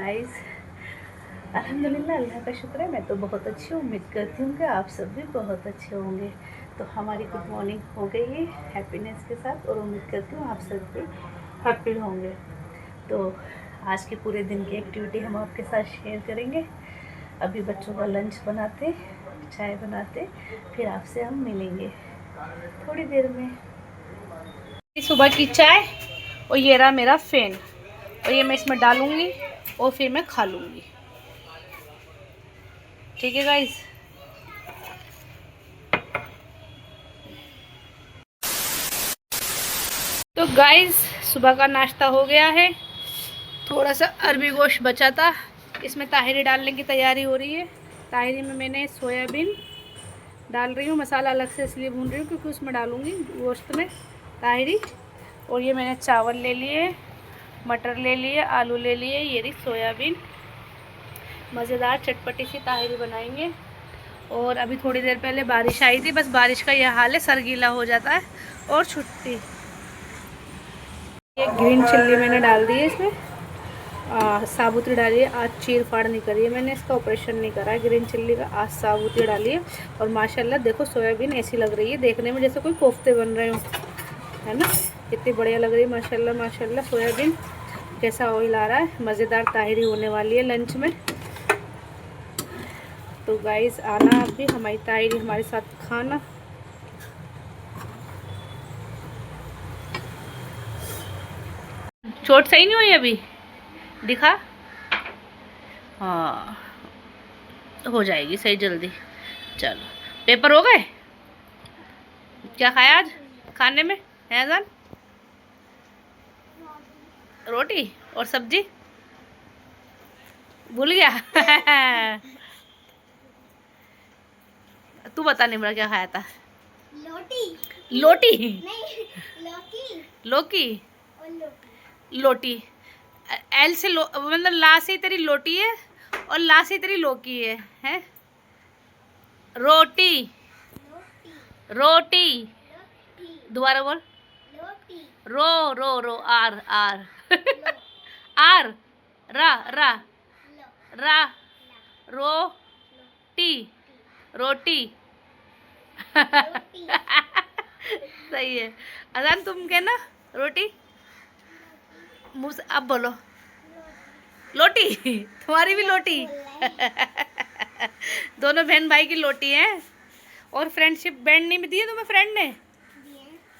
Guys, अल्हम्दुलिल्लाह, अल्लाह का शुक्र है। मैं तो बहुत अच्छी हूँ। उम्मीद करती हूँ कि आप सब भी बहुत अच्छे होंगे। तो हमारी गुड मॉर्निंग हो गई है हैप्पीनेस के साथ, और उम्मीद करती हूँ आप सब भी हैप्पी होंगे। तो आज के पूरे दिन की एक्टिविटी हम आपके साथ शेयर करेंगे। अभी बच्चों का लंच बनाते, चाय बनाते, फिर आपसे हम मिलेंगे थोड़ी देर में। सुबह की चाय, और ये रहा मेरा फ़ैन, और ये मैं इसमें डालूंगी और फिर मैं खा लूँगी। ठीक है गाइस। तो गाइस, सुबह का नाश्ता हो गया है। थोड़ा सा अरबी गोश्त बचा था, इसमें ताहिरी डालने की तैयारी हो रही है। ताहिरी में मैंने सोयाबीन डाल रही हूँ, मसाला अलग से इसलिए भून रही हूँ क्योंकि उसमें डालूँगी गोश्त में ताहिरी। और ये मैंने चावल ले लिए, मटर ले लिए, आलू ले लिए, ये रही सोयाबीन। मज़ेदार चटपटी सी ताहिरी बनाएंगे। और अभी थोड़ी देर पहले बारिश आई थी, बस बारिश का यह हाल है, सर गीला हो जाता है और छुट्टी। ये ग्रीन चिल्ली मैंने डाल दी है इसमें, साबुती डाली है। आज चीर फाड़ नहीं करी है मैंने, इसका ऑपरेशन नहीं करा है ग्रीन चिल्ली का, आज साबुती डाली है। और माशाल्लाह देखो, सोयाबीन ऐसी लग रही है देखने में जैसे कोई कोफ्ते बन रहे हो, है ना। कितनी बढ़िया लग रही है, माशाल्लाह माशाल्लाह। सोयाबीन कैसा ऑयल आ रहा है, मज़ेदार ताहिरी होने वाली है लंच में। तो गाइस, आना आप भी हमारी ताहिरी हमारे साथ खाना। चोट सही नहीं हुई अभी, दिखा। हाँ, हो जाएगी सही जल्दी। चलो, पेपर हो गए। क्या खाया आज खाने में है जान? रोटी और सब्जी भूल गया। तू बता निम्रा, क्या खाया था? लोटी। लोटी नहीं, लौकी। लौकी और लोटी। लोटी एल से मतलब ला से तेरी लोटी है और ला से तेरी लौकी है, हैं? रोटी। रोटी। दोबारा बोल। रो रो रो, आर आर। आर, रा रा, रा, रो टी, रोटी। सही है अजान, तुम कहना रोटी। मुँह से अब बोलो लोटी। तुम्हारी भी लोटी। दोनों बहन भाई की लोटी है। और फ्रेंडशिप बैंड नहीं दिए तुम्हें फ्रेंड ने?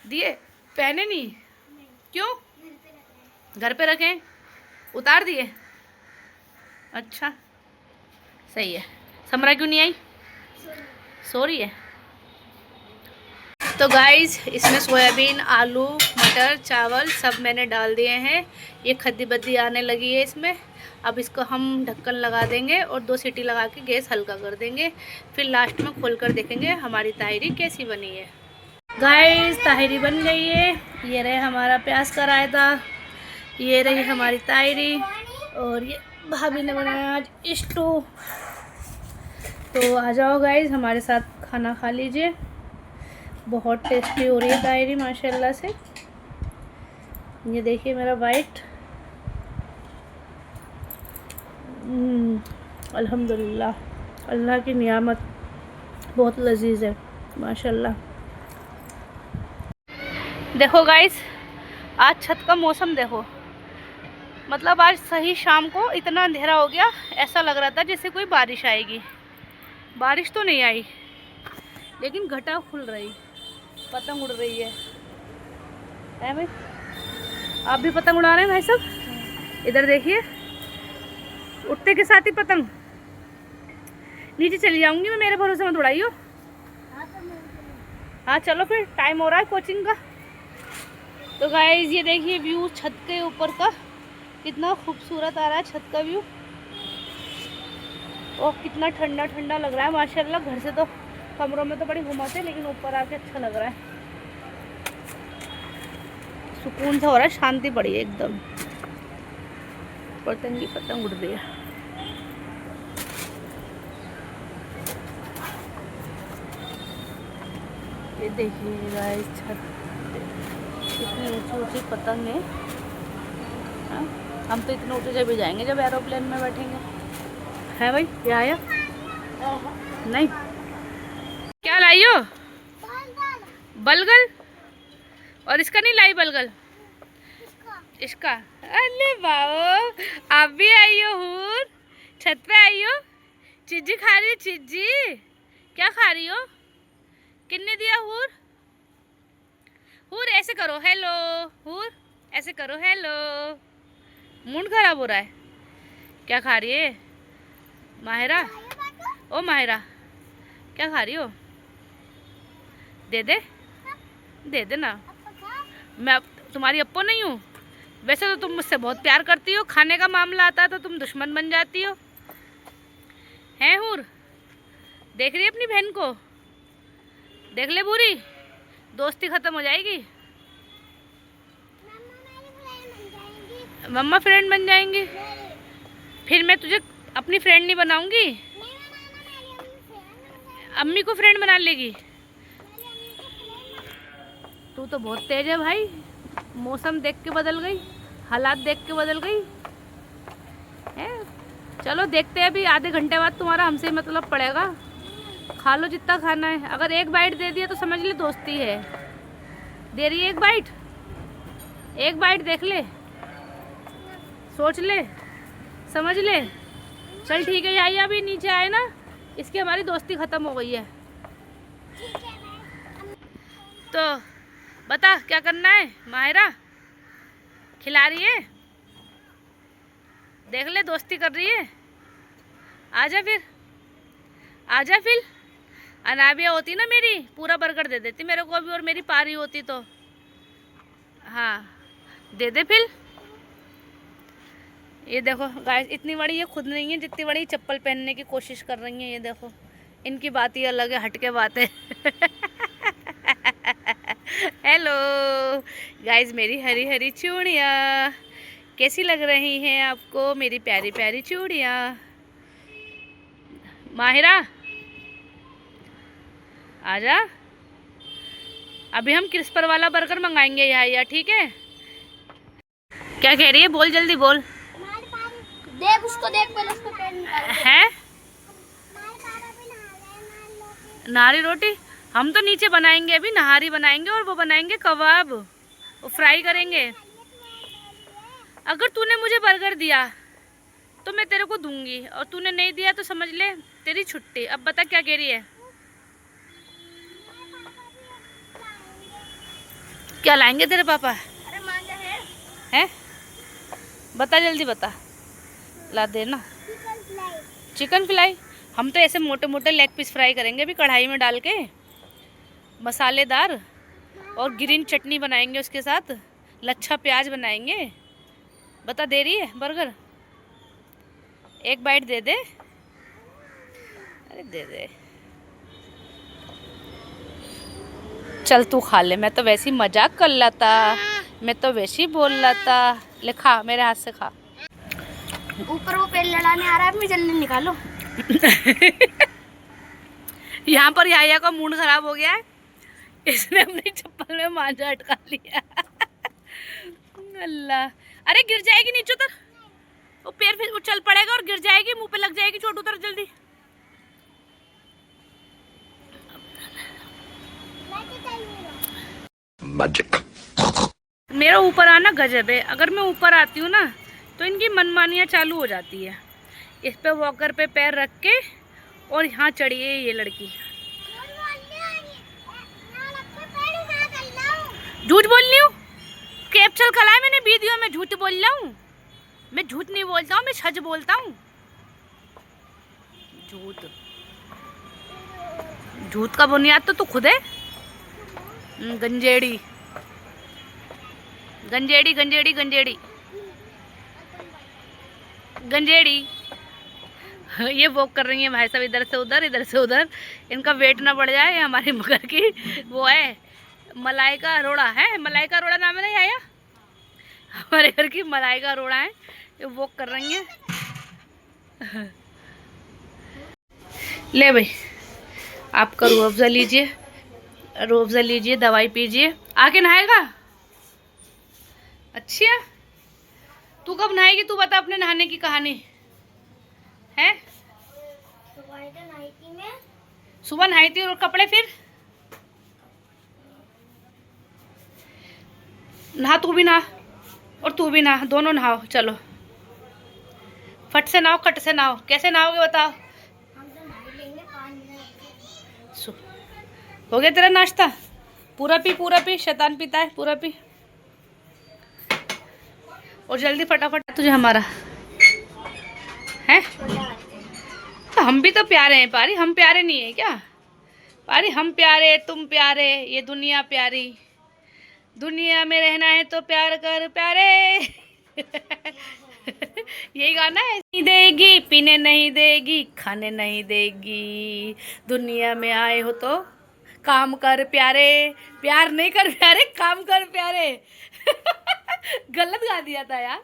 दिए। पहने नहीं? क्यों? घर पे रखें, उतार दिए। अच्छा, सही है। समरा क्यों नहीं आई? सो रही है। तो गाइस, इसमें सोयाबीन, आलू, मटर, चावल सब मैंने डाल दिए हैं। ये खद्दी बद्दी आने लगी है इसमें। अब इसको हम ढक्कन लगा देंगे और 2 सीटी लगा के गैस हल्का कर देंगे। फिर लास्ट में खोल कर देखेंगे हमारी ताहिरी कैसी बनी है। गाइस, ताहिरी बन गई है। ये रहे हमारा प्याज का रायता, ये रही हमारी ताहिरी, और ये भाभी ने बनाया आज स्टू। तो आ जाओ गाइस, हमारे साथ खाना खा लीजिए। बहुत टेस्टी हो रही है ताहिरी माशाल्लाह से। ये देखिए मेरा वाइट। अल्हम्दुलिल्लाह, अल्लाह की नियामत, बहुत लजीज है माशाल्लाह। देखो गाइस, आज छत का मौसम देखो, मतलब आज सही शाम को इतना अंधेरा हो गया, ऐसा लग रहा था जैसे कोई बारिश आएगी। बारिश तो नहीं आई, लेकिन घटा खुल रही, पतंग उड़ रही है भाई? आप भी पतंग उड़ा रहे हैं भाई साहब? इधर देखिए, उठते के साथ ही पतंग। नीचे चली जाऊंगी मैं, मेरे भरोसे मत उड़ाइयो। हाँ चलो फिर, टाइम हो रहा है कोचिंग का। तो गाइस, ये देखिए व्यू छत के ऊपर का, कितना खूबसूरत आ रहा है छत का व्यू। और कितना ठंडा ठंडा लग रहा है माशाल्लाह। घर से तो कमरों में तो बड़ी घुमाते, लेकिन ऊपर आके अच्छा लग रहा है, सुकून सा हो रहा है, शांति पड़ी है एकदम। पतंग ही पतंग उड़ रही है। ये देखिए गाइस, छत कितनी ऊंची ऊंची पतंग है। हम तो इतने ऊँचे जब भी जाएंगे जब एरोप्लेन में बैठेंगे। है भाई, ये आया नहीं? क्या लाई हो? बलगल। और इसका नहीं लाई बलगल? इसका। अरे वाओ, आप भी आई हो हूर, छत पे आई हो। चिज्जी खा रही हो? चिज्जी क्या खा रही हो? किसने दिया हूर? हूर ऐसे करो हेलो, हूर ऐसे करो हेलो। मूड खराब हो रहा है? क्या खा रही है माहिरा? ओ माहिरा, क्या खा रही हो? दे दे, दे दे ना। मैं तुम्हारी अप्पो नहीं हूँ? वैसे तो तुम मुझसे बहुत प्यार करती हो, खाने का मामला आता है तो तुम दुश्मन बन जाती हो। हैं हूर? देख रही है अपनी बहन को? देख ले बुरी, दोस्ती खत्म हो जाएगी। मम्मा फ्रेंड बन जाएंगी? फिर मैं तुझे अपनी फ्रेंड नहीं बनाऊंगी? अम्मी को फ्रेंड बना लेगी? तू तो बहुत तेज है भाई, मौसम देख के बदल गई, हालात देख के बदल गई है। चलो देखते हैं, अभी आधे घंटे बाद तुम्हारा हमसे मतलब पड़ेगा। खा लो जितना खाना है, अगर एक बाइट दे दिया तो समझ ले दोस्ती है। दे रही है एक बाइट? एक बाइट देख ले, सोच ले, समझ ले। चल ठीक है, आई अभी नीचे आए ना, इसकी हमारी दोस्ती ख़त्म हो गई है। तो बता क्या करना है? माहिरा खिला रही है, देख ले दोस्ती कर रही है। आजा फिर, आजा फिर। अनाबिया होती ना मेरी, पूरा बर्गर दे देती मेरे को भी, और मेरी पारी होती तो। हाँ दे दे फिर। ये देखो गाइस, इतनी बड़ी ये खुद नहीं है जितनी बड़ी चप्पल पहनने की कोशिश कर रही हैं। ये देखो, इनकी बात ही अलग है, हटके बात है। हेलो गाइस, मेरी हरी हरी चूड़ियाँ कैसी लग रही हैं आपको? मेरी प्यारी प्यारी चूड़ियाँ। माहिरा आजा, अभी हम क्रिस्पर वाला बर्गर मंगाएंगे यहाँ, ठीक है? क्या कह रही है? बोल जल्दी बोल। देख उसको, देख पहले उसको पेट निकाल है। नारी रोटी हम तो नीचे बनाएंगे, अभी नहारी बनाएंगे और वो बनाएंगे कबाब, वो फ्राई करेंगे। अगर तूने मुझे बर्गर दिया तो मैं तेरे को दूंगी, और तूने नहीं दिया तो समझ ले तेरी छुट्टी। अब बता क्या कह रही है? क्या लाएंगे तेरे पापा? अरे मांगा है। हैं? बता जल्दी बता, ला देना। Chicken fry? हम तो ऐसे मोटे मोटे लेग पीस फ्राई करेंगे अभी कढ़ाई में डाल के, मसालेदार, और ग्रीन चटनी बनाएंगे उसके साथ, लच्छा प्याज बनाएंगे। बता दे रही है बर्गर? एक बाइट दे दे। अरे दे दे, चल तू खा ले, मैं तो वैसे ही मजाक कर रहा था, मैं तो वैसे ही बोल रहा था। ले खा, मेरे हाथ से खा। ऊपर वो पेड़ लड़ाने आ रहा है, अपनी जल्दी निकालो। यहाँ पर याया का मूड खराब हो गया है, इसने अपनी चप्पल में मांझा अटका लिया। अल्लाह, अरे गिर जाएगी नीचे उतर, वो पैर फिर उछल पड़ेगा और गिर जाएगी, मुंह पे लग जाएगी चोट। उतर जल्दी। मैजिक। मेरा ऊपर आना गजब है, अगर मैं ऊपर आती हूँ ना तो इनकी मनमानियाँ चालू हो जाती है। इस पे वॉकर पे पैर रख के और यहाँ चढ़ी है ये लड़की। झूठ बोल रही हूँ? कैप्चर करा है मैंने वीडियो में, झूठ बोल रहा हूँ? मैं झूठ नहीं बोलता हूँ, मैं सच बोलता हूँ। झूठ, झूठ का बुनियाद तो तू खुद है। गंजेड़ी गंजेड़ी गंजेड़ी गंजेड़ी गंजेड़ी। ये वॉक कर रही है भाई साहब, इधर से उधर, इधर से उधर। इनका वेट ना बढ़ जाए। हमारी मगर की वो है मलाइका अरोड़ा, है मलाइका अरोड़ा नाम है ना आया, हमारे घर की मलाइका अरोड़ा है, ये वॉक कर रही है। ले भाई, आपका रूह अफ़ज़ा लीजिए, रूह अफ़ज़ा लीजिए, दवाई पीजिए, आके नहाएगा। अच्छा तू कब नहाएगी? तू बता अपने नहाने की कहानी है। सुबह नहाई थी और कपड़े फिर नहा, तू भी नहा और तू भी नहा, दोनों नहाओ। चलो फट से नहाओ, खट से नहाओ। कैसे नहाओगे बताओ? हो गया तेरा नाश्ता? पूरा पी, पूरा पी, शैतान पीता है, पूरा पी और जल्दी फटाफट। तुझे हमारा है तो हम भी तो प्यारे हैं पारी, हम प्यारे नहीं है क्या पारी? हम प्यारे, तुम प्यारे, ये दुनिया प्यारी। दुनिया में रहना है तो प्यार कर प्यारे। यही गाना है। नहीं देगी, पीने नहीं देगी, खाने नहीं देगी, दुनिया में आए हो तो काम कर प्यारे। प्यार नहीं कर प्यारे, काम कर प्यारे। गलत गा दिया था यार,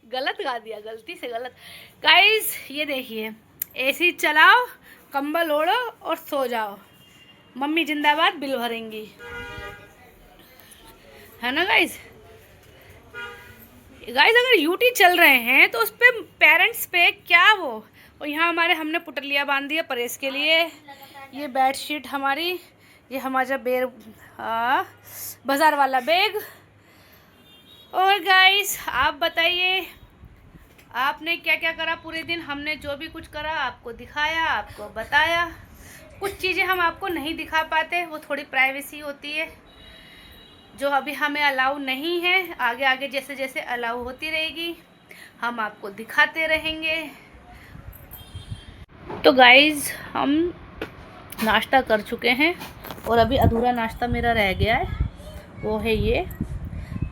गलत गा दिया, गलती से गलत। गाइस ये देखिए, एसी चलाओ, कंबल ओढ़ो और सो जाओ। मम्मी जिंदाबाद, बिल भरेंगी, है ना गाइस? गाइस अगर यूटी चल रहे हैं तो उस पे पेरेंट्स पे क्या वो। और यहाँ हमारे हमने पुटलियाँ बांध दी है परेश के लिए। ये बेडशीट हमारी, ये हमारा बाजार वाला बैग। और गाइस आप बताइए, आपने क्या क्या करा पूरे दिन? हमने जो भी कुछ करा आपको दिखाया, आपको बताया। कुछ चीज़ें हम आपको नहीं दिखा पाते, वो थोड़ी प्राइवेसी होती है जो अभी हमें अलाउ नहीं है। आगे आगे जैसे जैसे अलाउ होती रहेगी हम आपको दिखाते रहेंगे। तो गाइस हम नाश्ता कर चुके हैं और अभी अधूरा नाश्ता मेरा रह गया है, वो है ये।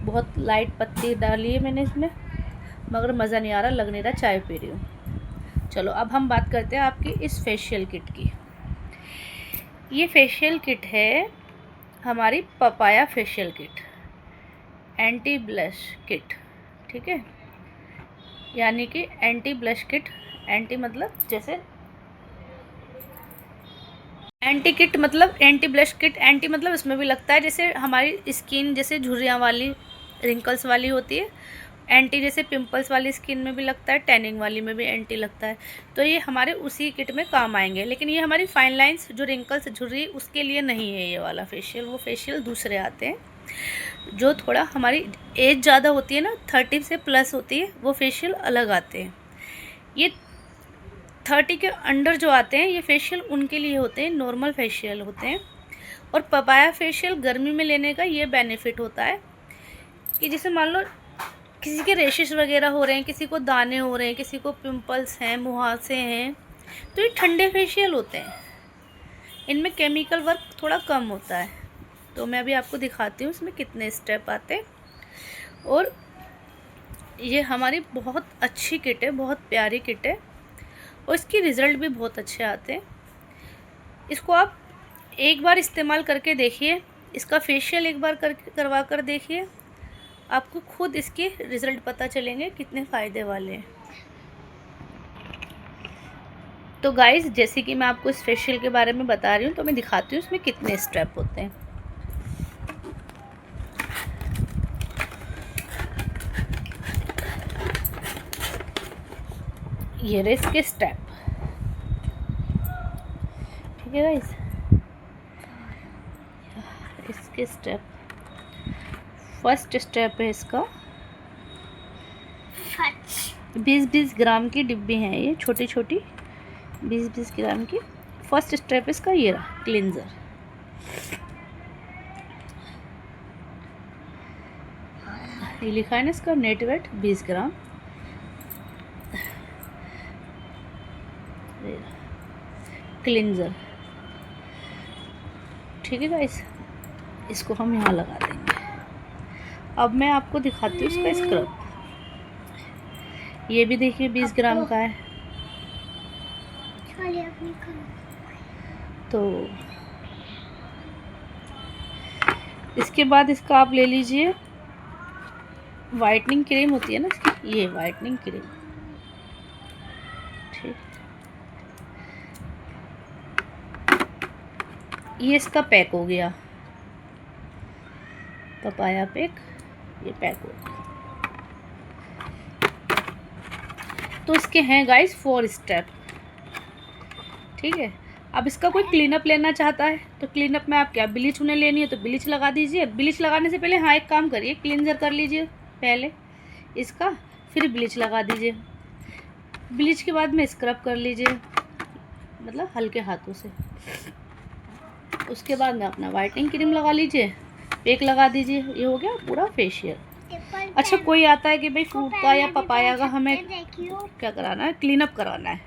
बहुत लाइट पत्ती डाली है मैंने इसमें, मगर मज़ा नहीं आ रहा, लग नहीं रहा चाय पी रही हूँ। चलो अब हम बात करते हैं आपकी इस फेशियल किट की। ये फेशियल किट है हमारी papaya facial kit, anti blush kit, ठीक है? यानी कि एंटी ब्लश किट, एंटी मतलब जैसे एंटी किट मतलब एंटी ब्लश किट, एंटी मतलब इसमें भी लगता है जैसे हमारी स्किन जैसे झुर्रियाँ वाली, रिंकल्स वाली होती है, एंटी जैसे पिंपल्स वाली स्किन में भी लगता है, टैनिंग वाली में भी एंटी लगता है। तो ये हमारे उसी किट में काम आएंगे। लेकिन ये हमारी फाइन लाइंस जो रिंकल्स झुर्री उसके लिए नहीं है ये वाला फेशियल, वो फेशियल दूसरे आते हैं जो थोड़ा हमारी एज ज़्यादा होती है ना, 30 से प्लस होती है, वो फेशियल अलग आते हैं। ये 30 के अंडर जो आते हैं ये फेशियल उनके लिए होते हैं, नॉर्मल फेशियल होते हैं। और पपाया फेशियल गर्मी में लेने का ये बेनिफिट होता है कि जैसे मान लो किसी के रेशेस वगैरह हो रहे हैं, किसी को दाने हो रहे हैं, किसी को पिंपल्स हैं, मुहासे हैं, तो ये ठंडे फेशियल होते हैं, इनमें केमिकल वर्क थोड़ा कम होता है। तो मैं अभी आपको दिखाती हूँ इसमें कितने स्टेप आते हैं। और ये हमारी बहुत अच्छी किट है, बहुत प्यारी किट है और इसकी रिज़ल्ट भी बहुत अच्छे आते हैं। इसको आप एक बार इस्तेमाल करके देखिए, इसका फेशियल एक बार करवा कर देखिए, आपको खुद इसके रिज़ल्ट पता चलेंगे कितने फ़ायदे वाले हैं। तो गाइस जैसे कि मैं आपको इस फेशियल के बारे में बता रही हूँ तो मैं दिखाती हूँ इसमें कितने स्टेप होते हैं। ये रहे इसके स्टेप, ठीक है गाइस? इसके स्टेप, फर्स्ट स्टेप है इसका 20-20 ग्राम की डिब्बी हैं ये, छोटी छोटी 20-20 ग्राम की। फर्स्ट स्टेप इसका ये रहा, क्लींजर। ये लिखा है ना इसका नेट वेट 20 ग्राम। क्लींजर, ठीक है गाइस? इसको हम यहाँ लगा देंगे। अब मैं आपको दिखाती हूँ इसका स्क्रब। ये भी देखिए 20 ग्राम का है। तो इसके बाद इसका आप ले लीजिए वाइटनिंग क्रीम होती है ना इसकी, ये वाइटनिंग क्रीम, ठीक। ये इसका पैक हो गया, पपाया पैक, ये पैक हो गया। तो इसके हैं गाइस 4 स्टेप, ठीक है। अब इसका कोई क्लीनअप लेना चाहता है तो क्लीनअप में आप क्या, ब्लीच उन्हें लेनी है तो ब्लीच लगा दीजिए। ब्लीच लगाने से पहले हाँ एक काम करिए, क्लींजर कर लीजिए पहले इसका, फिर ब्लीच लगा दीजिए। ब्लीच के बाद में स्क्रब कर लीजिए, मतलब हल्के हाथों से। उसके बाद में अपना वाइटनिंग क्रीम लगा लीजिए, पैक लगा दीजिए। ये हो गया पूरा फेशियल। अच्छा, कोई आता है कि भाई फ्रूट का या पपाया का हमें क्या कराना है, क्लीनअप करवाना है,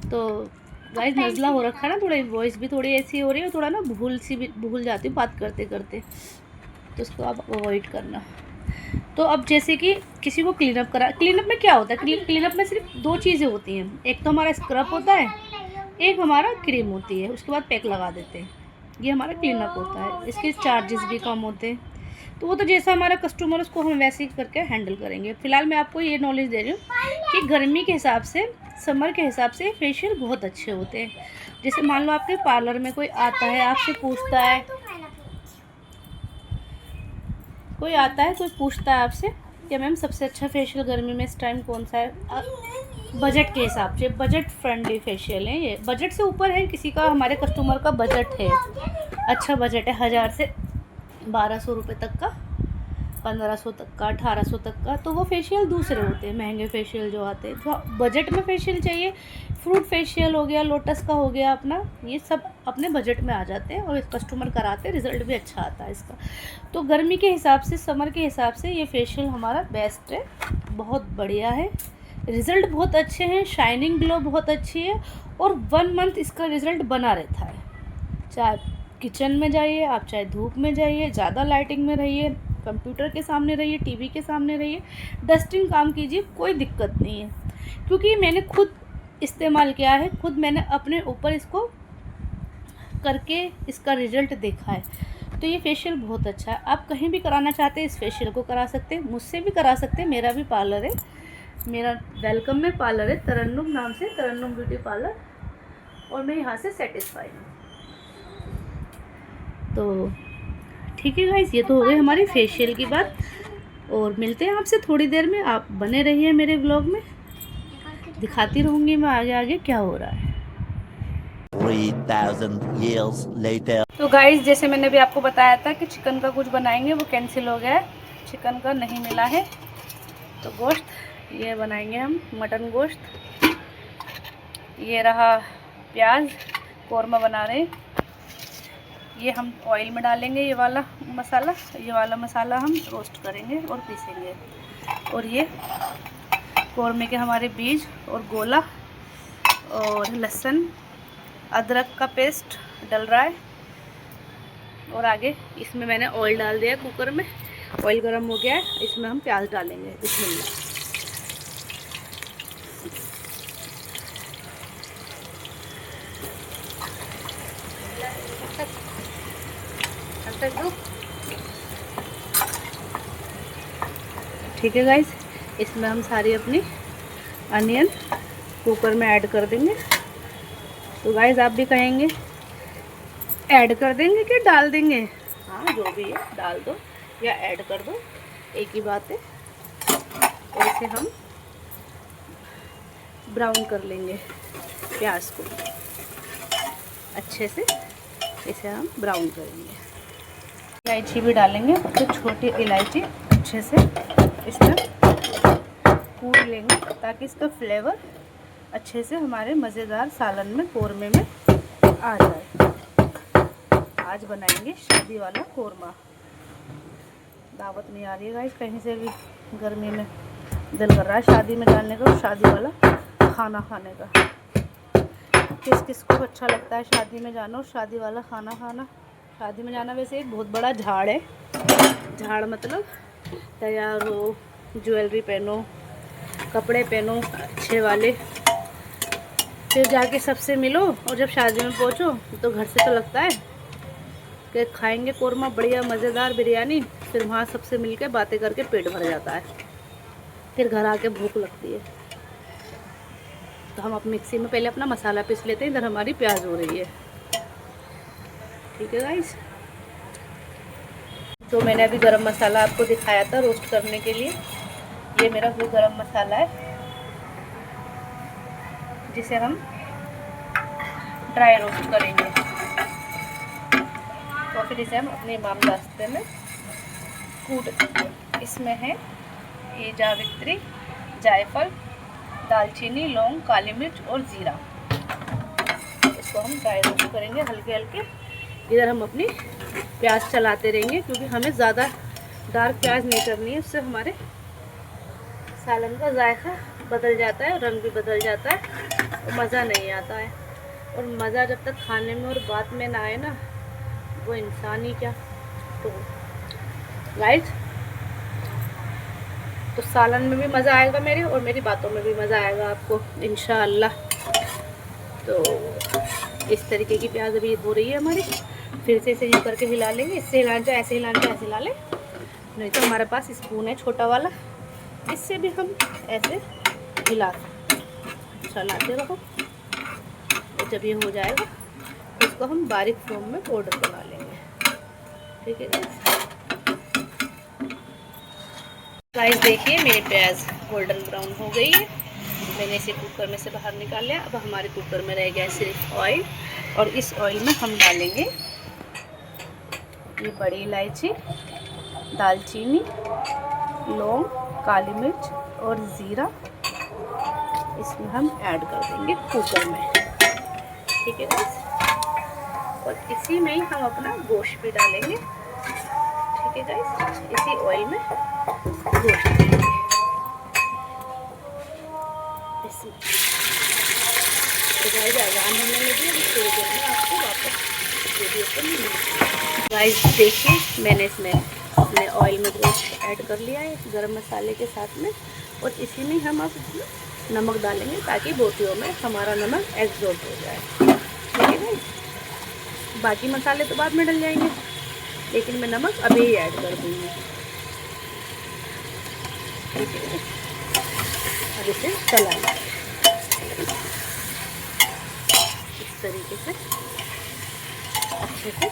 तो गाइस नज़ला हो रखा है ना, थोड़ी वॉइस भी थोड़ी ऐसी हो रही है, थोड़ा ना भूल जाती हूँ बात करते करते, तो उसको आप अवॉइड करना। तो अब जैसे कि किसी को क्लीनअप करा, क्लीनअप में क्या होता है, क्लीनअप में सिर्फ 2 चीज़ें होती हैं, एक तो हमारा स्क्रब होता है, एक हमारा क्रीम होती है, उसके बाद पैक लगा देते हैं। ये हमारा क्लीनअप होता है, इसके चार्जेस भी कम होते हैं। तो वो तो जैसा हमारा कस्टमर उसको हम वैसे ही करके हैंडल करेंगे। फ़िलहाल मैं आपको ये नॉलेज दे रही हूँ कि गर्मी के हिसाब से, समर के हिसाब से फेशियल बहुत अच्छे होते हैं। जैसे मान लो आपके पार्लर में कोई आता है, आपसे पूछता है, कोई पूछता है आपसे कि मैम सबसे अच्छा फेशियल गर्मी में इस टाइम कौन सा है, बजट के हिसाब से, बजट फ्रेंडली फेशियल है ये, बजट से ऊपर है किसी का, हमारे कस्टमर का बजट है, अच्छा बजट है 1000 से 1200 रुपये तक का, 1500 तक का, 1800 तक का, तो वो फेशियल दूसरे होते हैं, महंगे फेशियल जो आते हैं। जो बजट में फेशियल चाहिए, फ्रूट फेशियल हो गया, लोटस का हो गया अपना, ये सब अपने बजट में आ जाते हैं और कस्टमर कराते हैं, रिज़ल्ट भी अच्छा आता है इसका। तो गर्मी के हिसाब से, समर के हिसाब से ये फेशियल हमारा बेस्ट है, बहुत बढ़िया है, रिज़ल्ट बहुत अच्छे हैं, शाइनिंग ग्लो बहुत अच्छी है, और 1 मंथ इसका रिज़ल्ट बना रहता है। चाहे किचन में जाइए आप, चाहे धूप में जाइए, ज़्यादा लाइटिंग में रहिए, कंप्यूटर के सामने रहिए, टीवी के सामने रहिए, डस्टिंग काम कीजिए, कोई दिक्कत नहीं है। क्योंकि मैंने खुद इस्तेमाल किया है, खुद मैंने अपने ऊपर इसको करके इसका रिज़ल्ट देखा है। तो ये फेशियल बहुत अच्छा है। आप कहीं भी कराना चाहते हैं इस फेशियल को करा सकते हैं, मुझसे भी करा सकते हैं, मेरा भी पार्लर है, मेरा वेलकम में पार्लर है तरन्नुम नाम से, तरन्नुम ब्यूटी पार्लर, और मैं यहाँ से सेटिस्फाइड हूँ। तो ठीक है गाइस, ये तो हो गई हमारी फेशियल की बात, और मिलते हैं आपसे थोड़ी देर में। आप बने रहिए मेरे ब्लॉग में, दिखाती रहूँगी मैं आगे आगे क्या हो रहा है। 3000 years later. तो गाइस जैसे मैंने भी आपको बताया था कि चिकन का कुछ बनाएंगे, वो कैंसिल हो गया है, चिकन का नहीं मिला है, तो गोश्त ये बनाएंगे हम, मटन गोश्त। ये रहा प्याज, कौरमा बना रहे हैं, ये हम ऑयल में डालेंगे, ये वाला मसाला हम रोस्ट करेंगे और पीसेंगे। और ये कौरमे के हमारे बीज और गोला और लहसुन अदरक का पेस्ट डल रहा है। और आगे इसमें मैंने ऑयल डाल दिया कुकर में, ऑयल गर्म हो गया है, इसमें हम प्याज डालेंगे। बिस्मिल्लाह। ठीक है गाइस, इसमें हम सारी अपनी अनियन कुकर में ऐड कर देंगे। तो गाइस आप भी कहेंगे ऐड कर देंगे कि डाल देंगे, हाँ जो भी है डाल दो या ऐड कर दो, एक ही बात है। और इसे हम ब्राउन कर लेंगे, प्याज को अच्छे से इसे हम ब्राउन करेंगे। इलायची भी डालेंगे, तो छोटी इलायची अच्छे से इसमें कूट लेंगे ताकि इसका फ्लेवर अच्छे से हमारे मज़ेदार सालन में, कौरमे में आ जाए। आज बनाएंगे शादी वाला कौरमा। दावत नहीं आ रही है गाइस कहीं से भी, गर्मी में दिल कर रहा है शादी में जाने का, शादी वाला खाना खाने का। किस किस को अच्छा लगता है शादी में जाना और शादी वाला खाना खाना। शादी में जाना वैसे एक बहुत बड़ा झाड़ है, झाड़ मतलब तैयार हो, ज्वेलरी पहनो, कपड़े पहनो अच्छे वाले, फिर जाके सबसे मिलो, और जब शादी में पहुंचो तो घर से तो लगता है कि खाएंगे कौरमा बढ़िया मज़ेदार बिरयानी, फिर वहाँ सबसे मिलके बातें करके पेट भर जाता है, फिर घर आके भूख लगती है। तो हम अब मिक्सी में पहले अपना मसाला पीस लेते हैं, इधर हमारी प्याज हो रही है। ठीक है गाइस, तो मैंने अभी गरम मसाला आपको दिखाया था रोस्ट करने के लिए, ये मेरा वो गरम मसाला है, जिसे हम ड्राई रोस्ट करेंगे। तो फिर इसे हम अपने इमामदास्ते में कूट देंगे। इसमें है ये जावित्री, जायफल, दालचीनी, लौंग, काली मिर्च और ज़ीरा। इसको हम ड्राई रोस्ट करेंगे हल्के हल्के। इधर हम अपनी प्याज चलाते रहेंगे, क्योंकि हमें ज़्यादा डार्क प्याज नहीं करनी है, उससे हमारे सालन का जायका बदल जाता है, रंग भी बदल जाता है और मज़ा नहीं आता है। और मज़ा जब तक खाने में और बात में ना आए ना, वो इंसान ही क्या। तो राइट, तो सालन में भी मज़ा आएगा मेरे, और मेरी बातों में भी मज़ा आएगा आपको इंशाअल्लाह। तो इस तरीके की प्याज अभी हो रही है हमारी। फिर से इसे यूँ करके हिला लेंगे। इससे हिलाना चाहे ऐसे हिलाना चाहे ऐसे हिला लें, नहीं तो हमारे पास स्पून है छोटा वाला, इससे भी हम ऐसे हिला चलाते रहो। और जब ये हो जाएगा तो इसको हम बारीक फोम में पाउडर बना लेंगे। ठीक है गाइस, देखिए मेरी प्याज गोल्डन ब्राउन हो गई है। मैंने इसे कुकर में से बाहर निकाल लिया। अब हमारे कुकर में रह गया सिर्फ ऑयल, और इस ऑयल में हम डालेंगे ये बड़ी इलायची, दालचीनी, लौंग, काली मिर्च और ज़ीरा। इसमें हम ऐड कर देंगे कुकर में। ठीक है गाइस, और इसी में ही हम अपना गोश्त भी डालेंगे। ठीक है गाइस, इसी ऑयल में गोश्त डालेंगे। तो गाइस अजान होने लगी, थोड़ी देर में आपको वापस वीडियो पर मिलेंगे। गाइस देखिए, मैंने इसमें अपने ऑयल में गोश्त ऐड कर लिया है गरम मसाले के साथ में, और इसी में हम अब नमक डालेंगे ताकि बोटियों में हमारा नमक एब्जॉर्ब हो जाए। ठीक है गाइस, बाकी मसाले तो बाद में डल जाएंगे, लेकिन मैं नमक अभी ही ऐड कर दूँगी। ठीक है, अब इसे चलाएंगे इस तरीके से अच्छे से।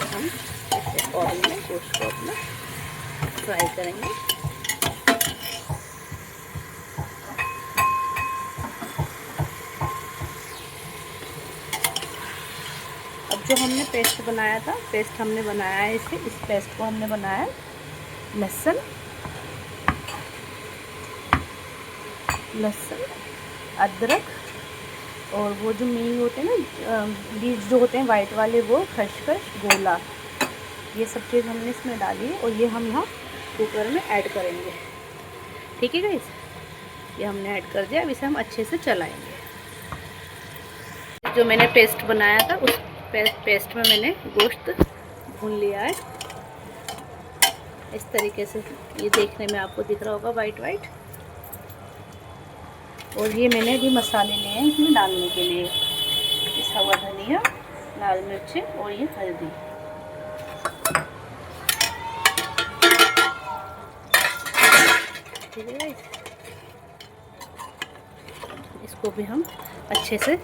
हम इसे ऑयल में गोश्त को अपना फ्राई करेंगे। अब जो हमने पेस्ट बनाया था, पेस्ट हमने बनाया है इस पेस्ट को हमने बनाया है लहसुन, अदरक, और वो जो मीन होते हैं ना, बीज जो होते हैं वाइट वाले, वो खसखस, गोला, ये सब चीज़ हमने इसमें डाली है, और ये हम यहाँ कुकर में ऐड करेंगे। ठीक है गाइस, ये हमने ऐड कर दिया। अब इसे हम अच्छे से चलाएंगे। जो मैंने पेस्ट बनाया था, उस पेस्ट में मैंने गोश्त भून लिया है इस तरीके से। ये देखने में आपको दिख रहा होगा वाइट वाइट। और ये मैंने भी मसाले लिए हैं इसमें डालने के लिए, इस हवा धनिया, लाल मिर्ची और ये हल्दी। ठीक है, इसको भी हम अच्छे से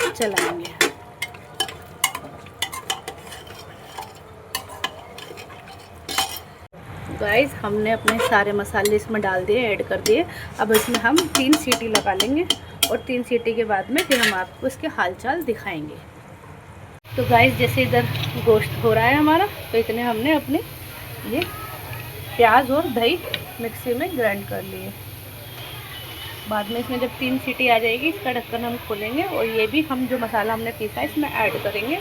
चलाएंगे। गाइस, हमने अपने सारे मसाले इसमें डाल दिए, ऐड कर दिए। अब इसमें हम 3 सीटी लगा लेंगे, और 3 सीटी के बाद में फिर हम आपको इसके हालचाल दिखाएंगे। तो गाइस, जैसे इधर गोश्त हो रहा है हमारा, तो इतने हमने अपने ये प्याज और दही मिक्सी में ग्राइंड कर लिए। बाद में इसमें जब 3 सीटी आ जाएगी, इसका ढक्कन हम खोलेंगे, और ये भी हम जो मसाला हमने पीसा है इसमें ऐड करेंगे।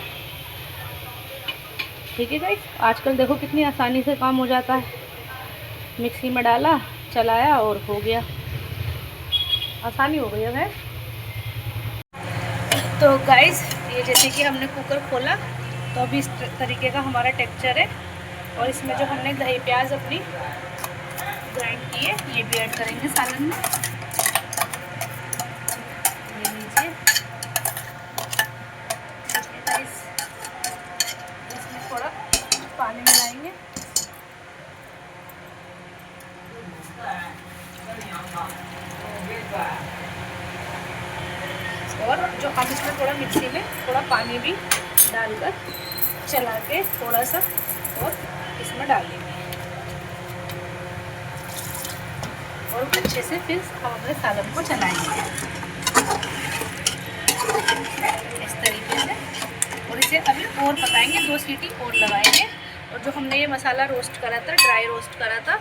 ठीक है गाइस, आजकल देखो कितनी आसानी से काम हो जाता है। मिक्सी में डाला, चलाया और हो गया, आसानी हो गई है। तो गाइस, ये जैसे कि हमने कुकर खोला, तो अभी इस तरीके का हमारा टेक्सचर है। और इसमें जो हमने दही प्याज अपनी ग्राइंड की है, ये भी ऐड करेंगे सालन में। ये लीजिए, इसमें थोड़ा पानी मिलाएंगे, और जो हम इसमें थोड़ा मिक्सी में थोड़ा पानी भी डालकर चला के थोड़ा सा और इसमें डालेंगे, और अच्छे से फिर हम अपने सालन को चलाएंगे। इस तरीके से। और इसे अभी और पकाएंगे, 2 सीटी और लगाएंगे। और जो हमने ये मसाला रोस्ट करा था, ड्राई रोस्ट करा था,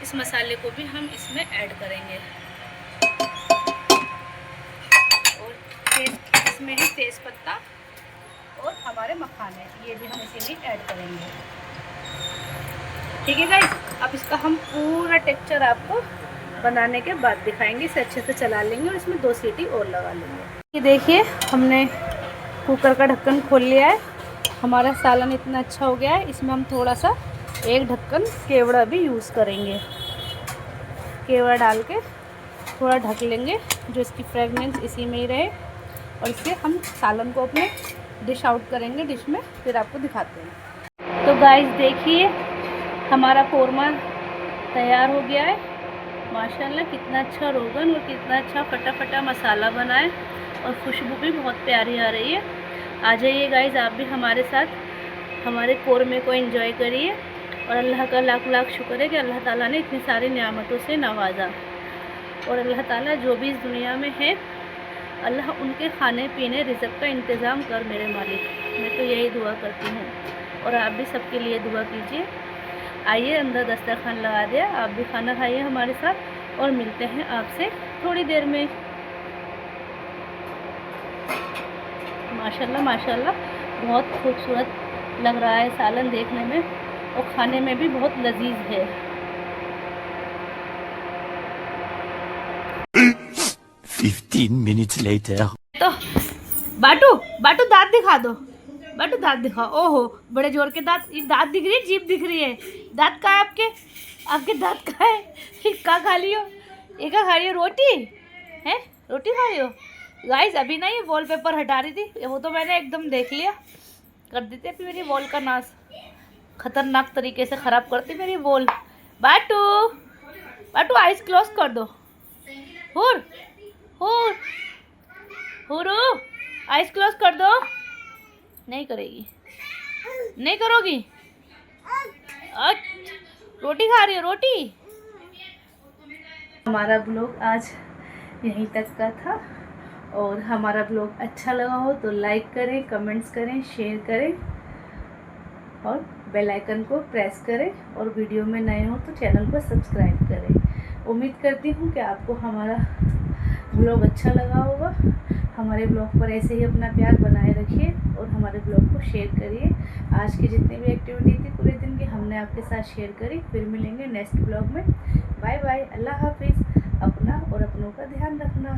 इस मसाले को भी हम इसमें ऐड करेंगे। और इसमें ही तेज़ पत्ता और हमारे मखाने, ये भी हम इसी में ऐड करेंगे। ठीक है गाइस, अब इसका हम पूरा टेक्सचर आपको बनाने के बाद दिखाएंगे। इसे अच्छे से चला लेंगे और इसमें 2 सीटी और लगा लेंगे। ये देखिए, हमने कुकर का ढक्कन खोल लिया है। हमारा सालन इतना अच्छा हो गया है। इसमें हम थोड़ा सा 1 ढक्कन केवड़ा भी यूज़ करेंगे। केवड़ा डाल के थोड़ा ढक लेंगे, जो इसकी फ्रेगनेंस इसी में ही रहे। और इससे हम सालन को अपने डिश आउट करेंगे डिश में, फिर आपको दिखाते हैं। तो गाइस देखिए, हमारा कोरमा तैयार हो गया है। माशाल्लाह कितना अच्छा रोगन और कितना अच्छा फटा फटा मसाला बना है और खुशबू भी बहुत प्यारी आ रही है। आ जाइए गाइस, आप भी हमारे साथ हमारे कोरमे को एंजॉय करिए। और अल्लाह का लाख लाख शुक्र है कि अल्लाह ताला ने इतनी सारी नियामतों से नवाजा। और अल्लाह ताला जो भी इस दुनिया में है, अल्लाह उनके खाने पीने रिज़्क़ का इंतज़ाम कर मेरे मालिक। मैं तो यही दुआ करती हूँ और आप भी सबके लिए दुआ कीजिए। आइए अंदर दस्तरखान लगा दिया, आप भी खाना खाइए हमारे साथ और मिलते हैं आपसे थोड़ी देर में। माशाल्लाह माशाल्लाह बहुत खूबसूरत लग रहा है सालन देखने में और खाने में भी बहुत लजीज है। 15 minutes later. तो बाटू बाटू दांत दिखा दो, बाटू दांत दिखाओ। ओहो, बड़े जोर के दांत। ये दांत दिख रही है, जीभ दिख रही है। दांत कहाँ है आपके? आपके दांत कहाँ है? क्या खा लियो? ये क्या खा रही हो? रोटी है? रोटी खा रही हो? गाइस अभी ना ये वॉलपेपर हटा रही थी, वो तो मैंने एकदम देख लिया। कर देते अभी मेरी वॉल का नाश, खतरनाक तरीके से ख़राब करती मेरी वॉल। बाटू बाटू आइज क्लोज कर दो। हुर हुर हुरू, आइज क्लोज कर दो। नहीं करेगी, नहीं करोगी। रोटी खा रही हो? रोटी। हमारा ब्लॉग आज यहीं तक का था। और हमारा ब्लॉग अच्छा लगा हो तो लाइक करें, कमेंट्स करें, शेयर करें और बेल आइकन को प्रेस करें। और वीडियो में नए हो तो चैनल को सब्सक्राइब करें। उम्मीद करती हूँ कि आपको हमारा ब्लॉग अच्छा लगा होगा। हमारे ब्लॉग पर ऐसे ही अपना प्यार बनाए रखिए और हमारे ब्लॉग को शेयर करिए। आज की जितनी भी एक्टिविटी थी पूरे दिन की, हमने आपके साथ शेयर करी। फिर मिलेंगे नेक्स्ट ब्लॉग में। बाय बाय, अल्लाह हाफिज़। अपना और अपनों का ध्यान रखना।